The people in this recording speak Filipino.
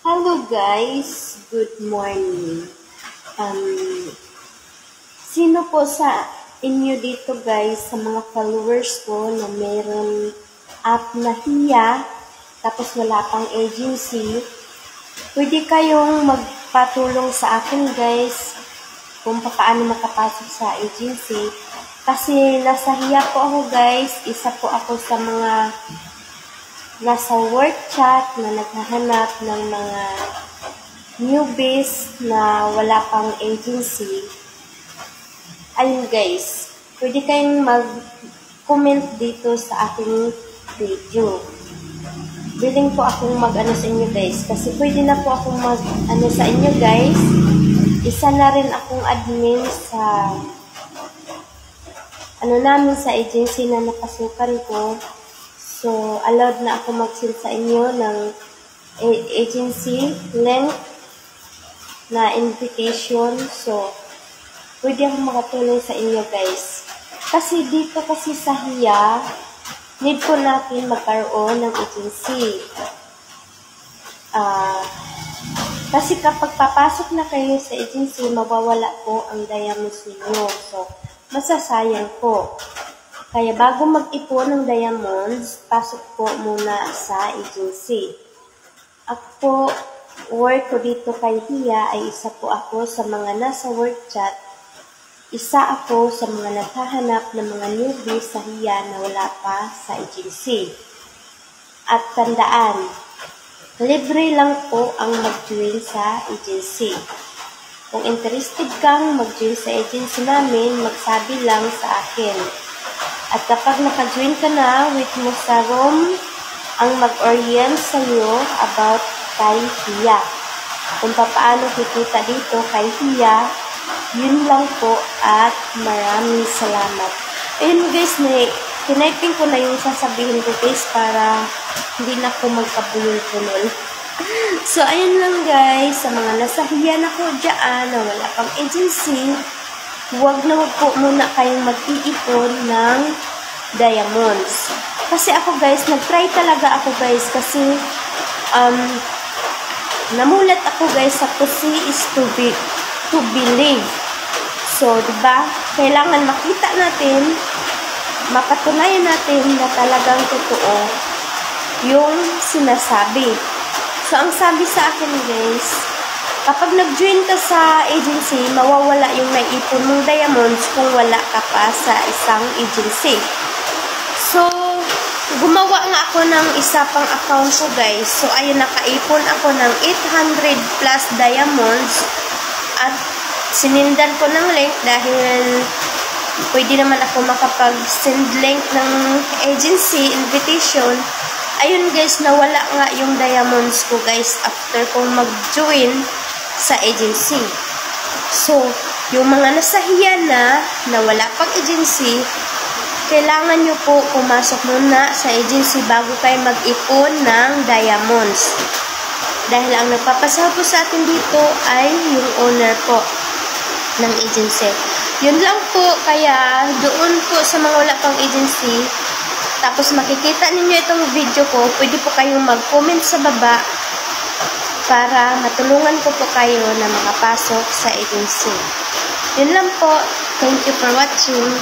Hello guys, good morning. Sino po sa inyo dito guys, sa mga followers ko na mayroon app na Hiya, tapos wala pang agency, pwede kayong magpatulong sa akin guys kung paano makapasok sa agency. Kasi nasa Hiya po ako guys, isa po ako sa mga nasa work chat na naghahanap ng mga newbies na wala pang agency. Ayun guys, pwede kayong mag-comment dito sa aking video. Willing po akong mag-ano sa inyo guys, kasi pwede na po akong mag-ano sa inyo guys. Isa na rin akong admin sa namin sa agency na napasukan ko. So, allowed na ako mag-send sa inyo ng agency link na invitation. So, pwede akong makatulong sa inyo guys. Kasi dito kasi sa Hiya, need po natin magkaroon ng agency. Kasi kapag papasok na kayo sa agency, mawawala po ang diamonds ninyo. So, masasayang po. Kaya bago mag-ipon ng diamonds, pasok po muna sa agency. Ako, work ko dito kay Hiya ay isa po ako sa mga nasa work chat. Isa ako sa mga naghahanap ng mga newbies sa Hiya na wala pa sa agency. At tandaan, libre lang po ang mag-join sa agency. Kung interested kang mag-join sa agency namin, magsabi lang sa akin. At kapag naka-join ka na, wait mo sa room ang mag-orient sa iyo about kay Hiya. Kung paano kikita dito kay Hiya, yun lang po at maraming salamat. Ayun guys, tiniping ko na yung sasabihin ko guys para hindi na ako magkabulol-bulol. So, ayun lang guys, sa mga nasa Hiya na ko dyan na wala pang agency, huwag po muna kayong mag-iipon ng diamonds. Kasi ako guys, nag-try talaga ako guys kasi namulat ako guys sa to see is to believe. So, diba? Kailangan makita natin, mapatunayan natin na talagang totoo yung sinasabi. So, ang sabi sa akin guys, kapag nag-join ka sa agency, mawawala yung naipon mong diamonds kung wala ka pa sa isang agency. So, gumawa nga ako ng isa pang account ko guys. So, ayun, nakaipon ako ng 800 plus diamonds at sinindan ko ng link dahil pwede naman ako makapag-send link ng agency invitation. Ayun guys, nawala nga yung diamonds ko guys after kong mag-join sa agency. So, yung mga nasa Hiya na wala pang agency, kailangan nyo po pumasok muna sa agency bago kayo mag-ipon ng diamonds. Dahil ang nagpapasahod po sa atin dito ay yung owner po ng agency. Yun lang po, kaya doon po sa mga wala pang agency, tapos makikita ninyo itong video ko, pwede po kayong mag-comment sa baba para matulungan ko po kayo na makapasok sa agency. Yun lang po. Thank you for watching.